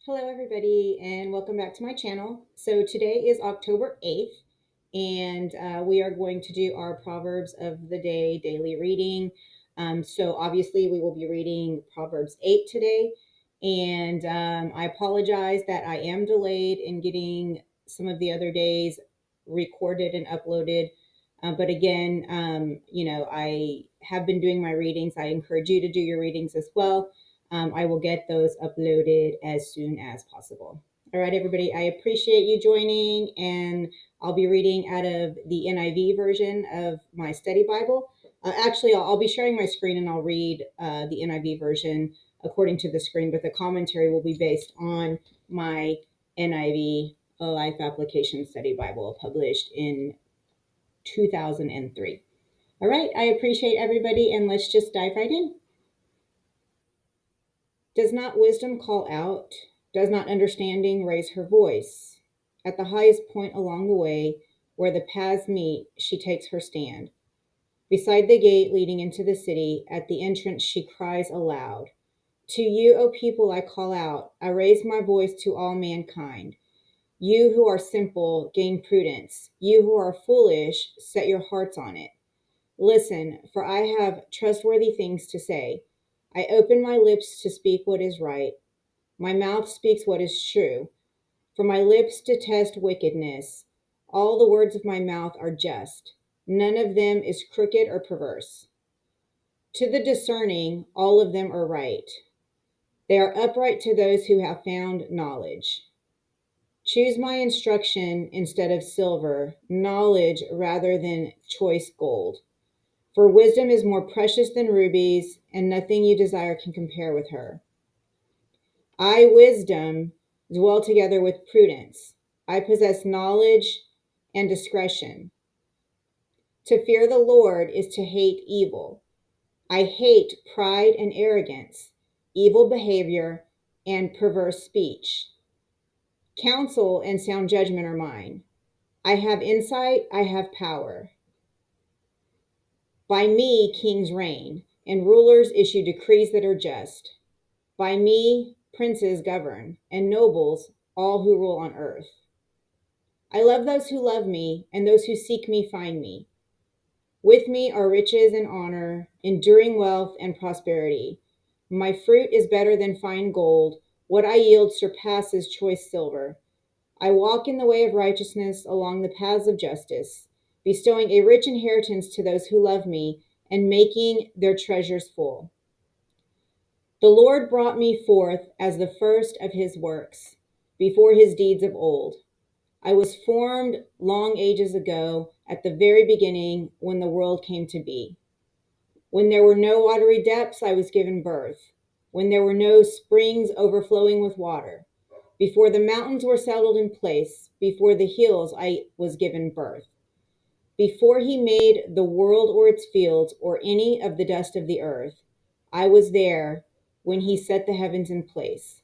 Hello, everybody, and welcome back to my channel. So today is October 8th, and we are going to do our Proverbs of the Day daily reading. So obviously, we will be reading Proverbs 8 today, and I apologize that I am delayed in getting some of the other days recorded and uploaded. But again, I have been doing my readings. I encourage you to do your readings as well. I will get those uploaded as soon as possible. All right, everybody, I appreciate you joining, and I'll be reading out of the NIV version of my study Bible. Actually, I'll be sharing my screen and I'll read the NIV version according to the screen, but the commentary will be based on my NIV Life Application Study Bible published in 2003. All right, I appreciate everybody, and let's just dive right in. Does not wisdom call out? Does not understanding raise her voice? At the highest point along the way, where the paths meet, she takes her stand. Beside the gate leading into the city, at the entrance she cries aloud. To you, O people, I call out. I raise my voice to all mankind. You who are simple, gain prudence. You who are foolish, set your hearts on it. Listen, for I have trustworthy things to say. I open my lips to speak what is right. My mouth speaks what is true. For my lips detest wickedness. All the words of my mouth are just. None of them is crooked or perverse. To the discerning, all of them are right. They are upright to those who have found knowledge. Choose my instruction instead of silver, knowledge rather than choice gold. For wisdom is more precious than rubies, and nothing you desire can compare with her. I, wisdom, dwell together with prudence. I possess knowledge and discretion. To fear the Lord is to hate evil. I hate pride and arrogance, evil behavior, and perverse speech. Counsel and sound judgment are mine. I have insight, I have power. By me, kings reign, and rulers issue decrees that are just. By me, princes govern, and nobles, all who rule on earth. I love those who love me, and those who seek me find me. With me are riches and honor, enduring wealth and prosperity. My fruit is better than fine gold. What I yield surpasses choice silver. I walk in the way of righteousness along the paths of justice, bestowing a rich inheritance to those who love me and making their treasures full. The Lord brought me forth as the first of his works, before his deeds of old. I was formed long ages ago, at the very beginning, when the world came to be. When there were no watery depths, I was given birth. When there were no springs overflowing with water. Before the mountains were settled in place, before the hills I was given birth. Before he made the world or its fields, or any of the dust of the earth, I was there when he set the heavens in place.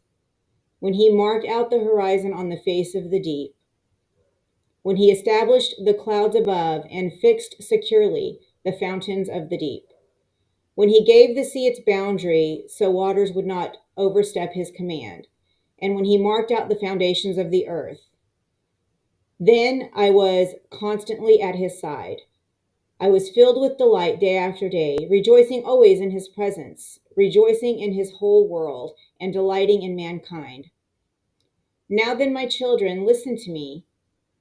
When he marked out the horizon on the face of the deep. When he established the clouds above and fixed securely the fountains of the deep. When he gave the sea its boundary, so waters would not overstep his command. And when he marked out the foundations of the earth. Then I was constantly at his side. I was filled with delight day after day, rejoicing always in his presence, rejoicing in his whole world, and delighting in mankind. Now then, my children, listen to me.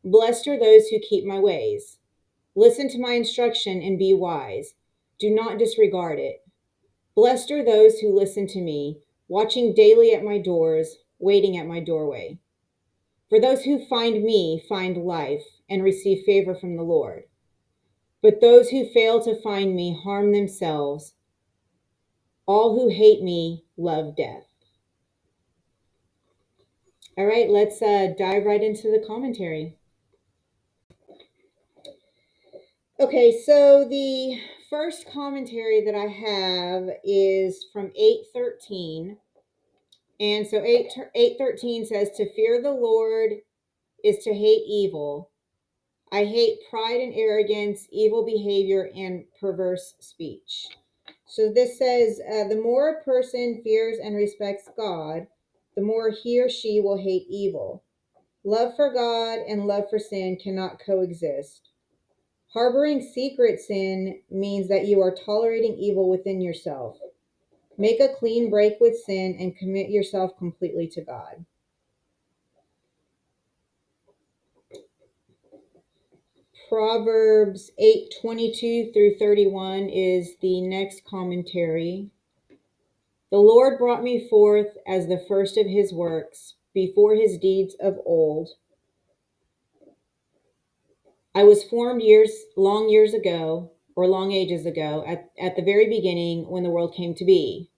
Blessed are those who keep my ways. Listen to my instruction and be wise. Do not disregard it. Blessed are those who listen to me, watching daily at my doors, waiting at my doorway. For those who find me find life and receive favor from the Lord. But those who fail to find me harm themselves. All who hate me love death. All right, let's dive right into the commentary. Okay, so the first commentary that I have is from 8:13. And so 8:13 says, to fear the Lord is to hate evil. I hate pride and arrogance, evil behavior, and perverse speech. So this says, the more a person fears and respects God, the more he or she will hate evil. Love for God and love for sin cannot coexist. Harboring secret sin means that you are tolerating evil within yourself. Make a clean break with sin and commit yourself completely to God. Proverbs 8:22 through 31 is the next commentary. The Lord brought me forth as the first of his works, before his deeds of old. I was formed long years ago, or long ages ago, at the very beginning when the world came to be.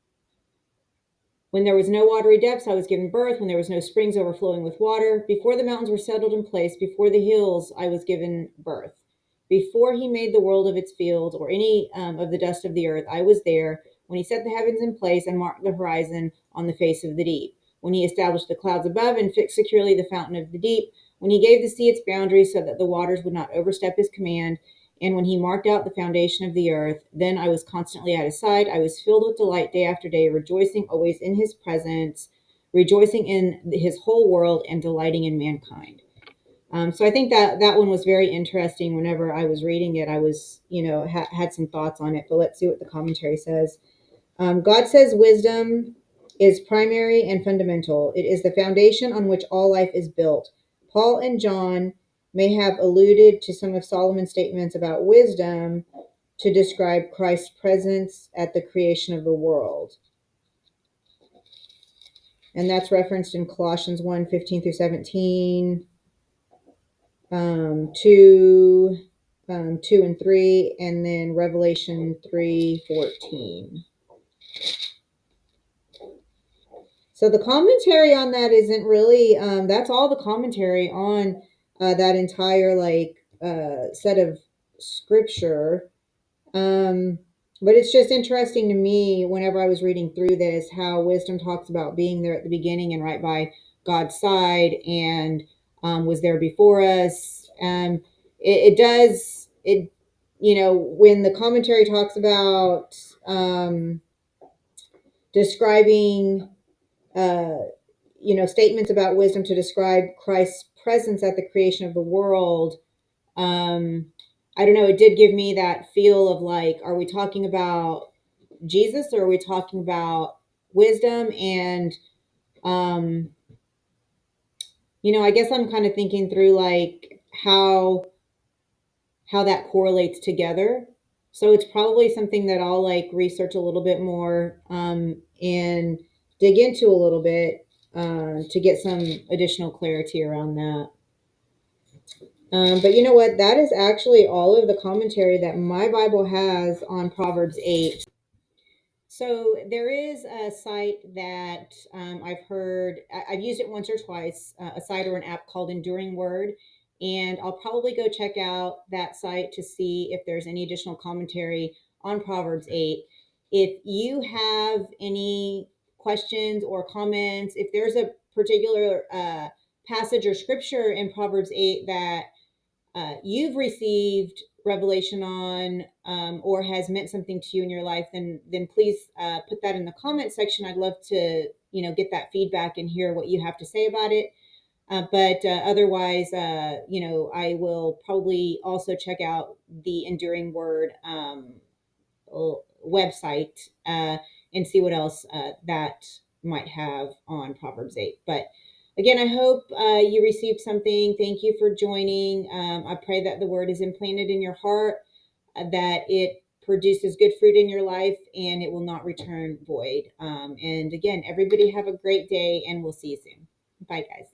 When there was no watery depths, I was given birth. When there was no springs overflowing with water, before the mountains were settled in place, before the hills, I was given birth. Before he made the world of its fields, or any of the dust of the earth, I was there. When he set the heavens in place and marked the horizon on the face of the deep. When he established the clouds above and fixed securely the fountain of the deep. When he gave the sea its boundaries so that the waters would not overstep his command. And when he marked out the foundation of the earth, then I was constantly at his side. I was filled with delight day after day, rejoicing always in his presence, rejoicing in his whole world, and delighting in mankind. So I think that one was very interesting. Whenever I was reading it, I was, had some thoughts on it. But let's see what the commentary says. God says wisdom is primary and fundamental. It is the foundation on which all life is built. Paul and John may have alluded to some of Solomon's statements about wisdom to describe Christ's presence at the creation of the world. And that's referenced in Colossians 1:15 through 17, 2 and 3, and then Revelation 3:14. So the commentary on that isn't really, that's all the commentary on that entire set of scripture. But it's just interesting to me whenever I was reading through this, how wisdom talks about being there at the beginning and right by God's side, and was there before us. When the commentary talks about describing, statements about wisdom to describe Christ's presence at the creation of the world, I don't know, it did give me that feel of like, are we talking about Jesus or are we talking about wisdom? And, I guess I'm kind of thinking through like how that correlates together. So it's probably something that I'll like research a little bit more, and dig into a little bit, to get some additional clarity around that. But you know what? That is actually all of the commentary that my Bible has on Proverbs 8. So there is a site that, I've used it once or twice, a site or an app called Enduring Word. And I'll probably go check out that site to see if there's any additional commentary on Proverbs 8. If you have any questions or comments, if there's a particular passage or scripture in Proverbs 8 that you've received revelation on, or has meant something to you in your life, then please put that in the comment section. I'd love to get that feedback and hear what you have to say about it. But otherwise, I will probably also check out the Enduring Word website, and see what else that might have on Proverbs 8. But again, I hope you received something. Thank you for joining. I pray that the word is implanted in your heart, that it produces good fruit in your life, and it will not return void. And again, everybody have a great day, and we'll see you soon. Bye, guys.